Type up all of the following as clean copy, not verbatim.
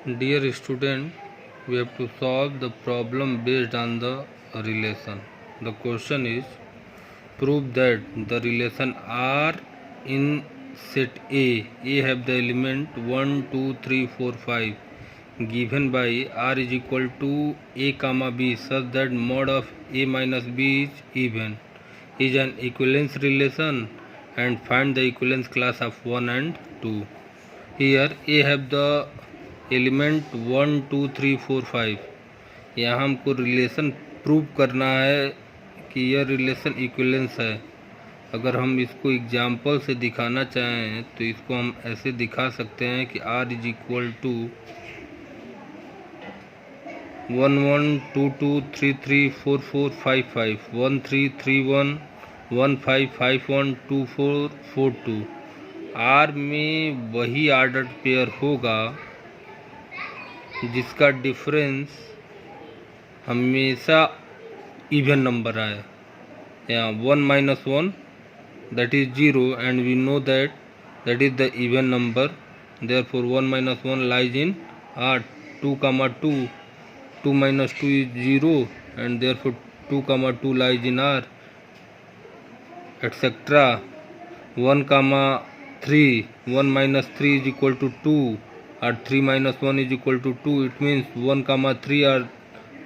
Dear student, we have to solve the problem based on the relation. The question is, prove that the relation R in set A have the element 1, 2, 3, 4, 5 given by R is equal to A comma B such that mod of A minus B is even, is an equivalence relation, and find the equivalence class of 1 and 2. Here A have the element 1, 2, 3, 4, 5। यहाँ हमको relation prove करना है कि यह relation equivalence है। अगर हम इसको एग्जाम्पल से दिखाना चाहें तो इसको हम ऐसे दिखा सकते हैं कि R is equal to 1, 1, 2, 2, 3, 3, 4, 4, 5, 5, 1, 3, 3, 1, 1, 5, 5, 1, 2, 4, 4, 2। R में वही ऑर्डर्ड पेयर होगा जिसका डिफरेंस हमेशा इवन नंबर आए। यहाँ 1 minus 1 that is 0 and we know that is the even number, therefore 1 minus 1 lies in R। 2 comma 2, 2 minus 2 is 0 and therefore 2 comma 2 lies in R, etc. 1 comma 3, 1 minus 3 is equal to 2 or 3 minus 1 is equal to 2. It means 1 comma 3 or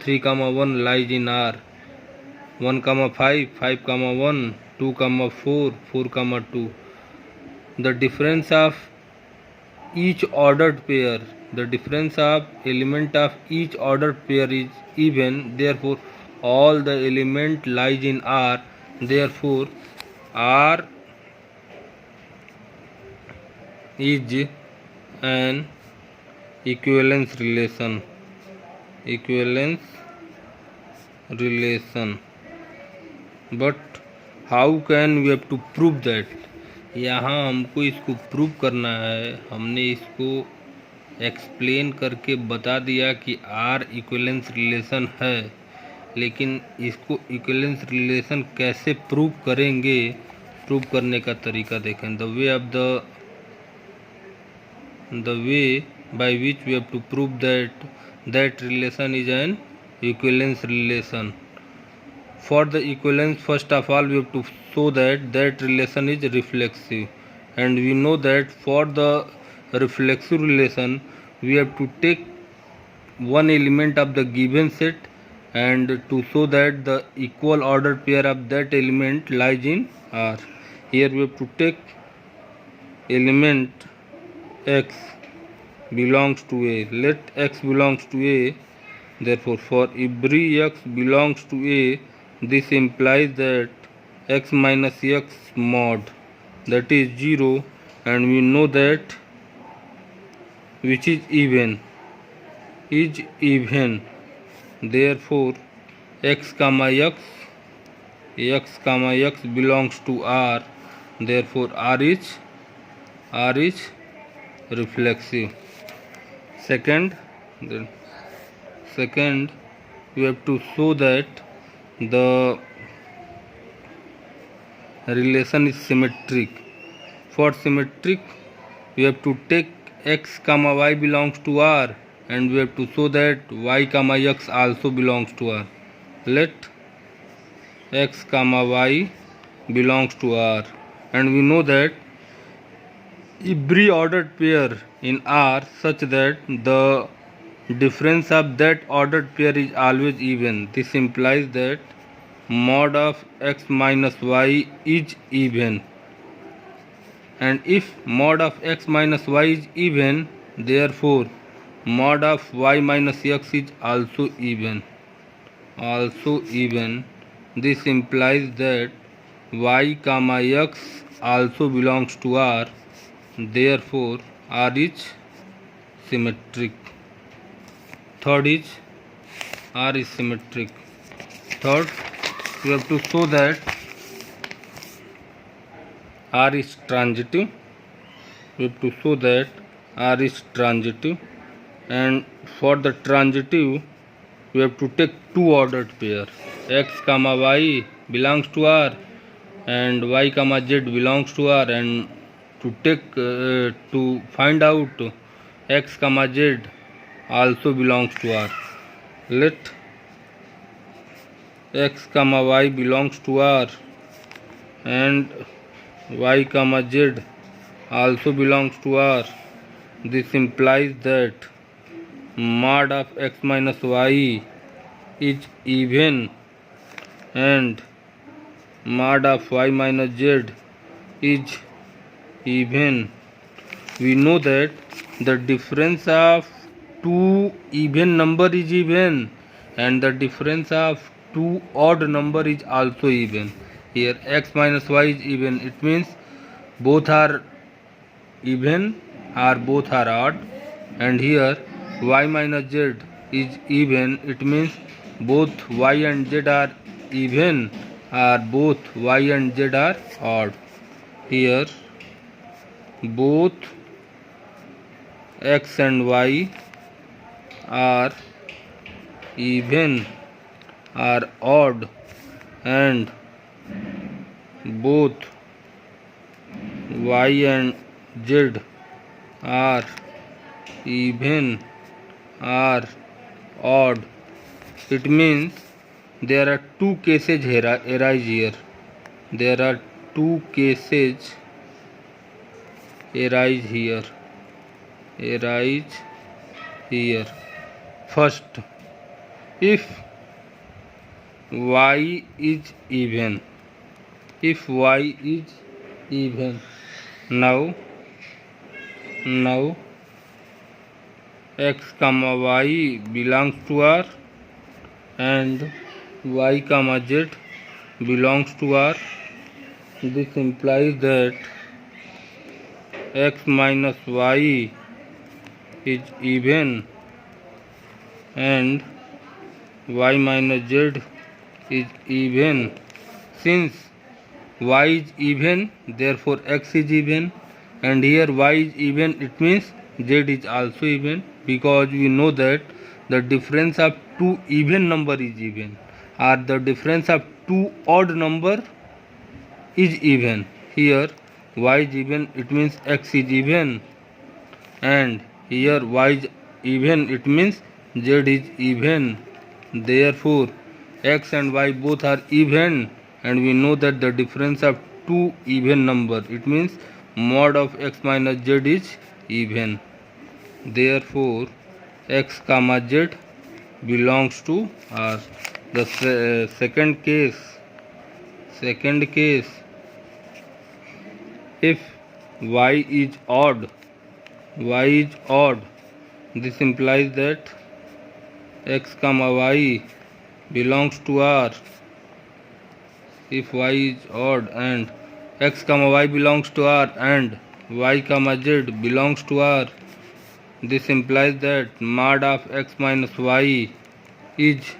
3 comma 1 lies in R. 1 comma 5, 5 comma 1, 2 comma 4, 4 comma 2. The difference of each ordered pair, the difference of element of each ordered pair is even, therefore all the element lies in R, therefore R is an equivalence relation, but how can we have to prove that? यहाँ हमको इसको prove करना है। हमने इसको explain करके बता दिया कि R इक्विवेलेंस रिलेशन है, लेकिन इसको इक्विवेलेंस रिलेशन कैसे प्रूव करेंगे, प्रूव करने का तरीका देखें। the way by which we have to prove that relation is an equivalence relation. For the equivalence, first of all we have to show that relation is reflexive, and we know that for the reflexive relation we have to take one element of the given set, and to show that the equal ordered pair of that element lies in R. Here we have to take element x belongs to A. Let x belongs to A. Therefore, for every x belongs to A, this implies that x minus x mod, that is 0, and we know that which is even. Therefore, x comma x belongs to R. Therefore, R is reflexive. Second, we have to show that the relation is symmetric. For symmetric, we have to take x comma y belongs to R, and we have to show that y comma x also belongs to R. Let x comma y belongs to R, and we know that every ordered pair in R such that the difference of that ordered pair is always even. This implies that mod of x minus y is even, and if mod of x minus y is even, therefore mod of y minus x is also even. This implies that y comma x also belongs to R. Therefore, R is symmetric. Third is R is symmetric. Third, we have to show that R is transitive. And for the transitive, we have to take two ordered pair. X comma y belongs to R, and y comma z belongs to R, and to find out x comma z also belongs to R. Let x comma y belongs to R and y comma z also belongs to R. This implies that mod of x minus y is even and mod of y minus z is even. We know that the difference of two even number is even and the difference of two odd number is also even. Here x minus y is even, it means both are even or both are odd, and here y minus z is even, it means both y and z are even or both y and z are odd. Here both x and y are even or odd and both y and z are even or odd. It means there are two cases arise here. There are two cases arise here. First, if y is even. Now x comma y belongs to R and y comma z belongs to R. This implies that x minus y is even and y minus z is even. Since y is even, therefore x is even, and here y is even, it means z is also even, because we know that the difference of two even number is even or the difference of two odd number is even. Here y is even, it means x is even, and here y is even, it means z is even. Therefore x and y both are even, and we know that the difference of two even number, it means mod of x minus z is even. Therefore x comma z belongs to R. The second case, if y is odd, this implies that x comma y belongs to R. If y is odd and x comma y belongs to R and y comma z belongs to R, this implies that mod of x minus y is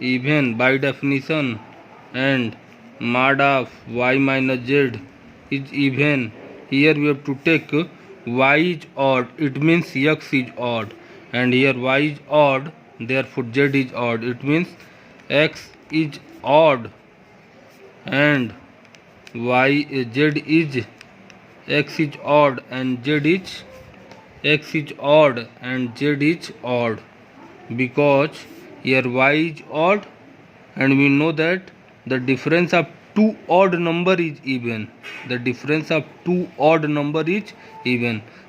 even by definition and mod of y minus z is even. Here we have to take y is odd, it means x is odd, and here y is odd, therefore z is odd, it means x is odd and z is x is odd and z is x is odd and z is odd, because here y is odd and we know that the difference of two odd number is even.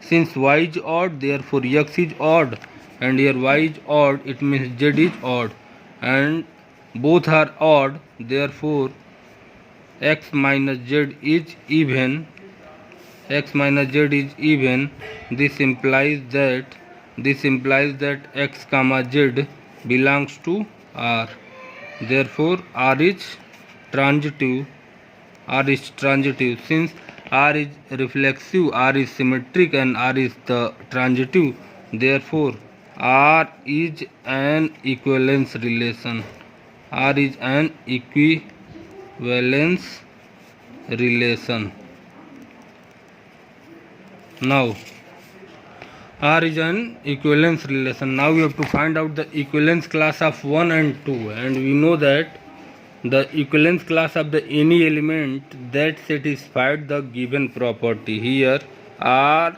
Since y is odd, therefore x is odd, and here y is odd, it means z is odd, and both are odd, therefore x minus z is even. This implies that x comma z belongs to R. Therefore R is transitive. Since R is reflexive, R is symmetric, and R is the transitive, therefore R is an equivalence relation. Now R is an equivalence relation. Now we have to find out the equivalence class of 1 and 2, and we know that the equivalence class of the any element that satisfied the given property. Here R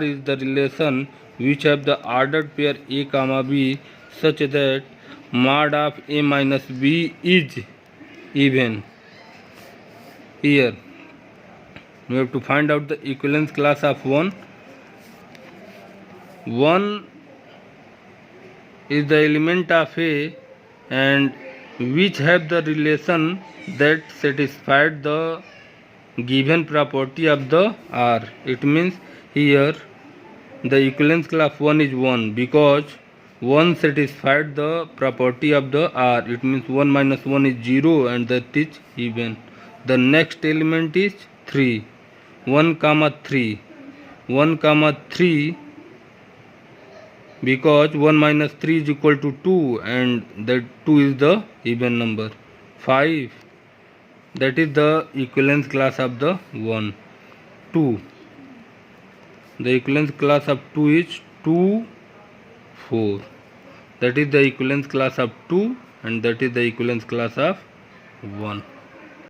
is the relation which have the ordered pair a comma b such that mod of a minus b is even. Here we have to find out the equivalence class of 1. 1 is the element of A and which have the relation that satisfied the given property of the R. It means here the equivalence class 1 is 1 because 1 satisfied the property of the R. It means 1 minus 1 is 0 and that is even. The next element is 3. 1 comma 3. 1 comma 3 because 1 minus 3 is equal to 2 and that 2 is the even number. 5, that is the equivalence class of the 1. 2, the equivalence class of 2 is 2, 4. That is the equivalence class of 2 and that is the equivalence class of 1.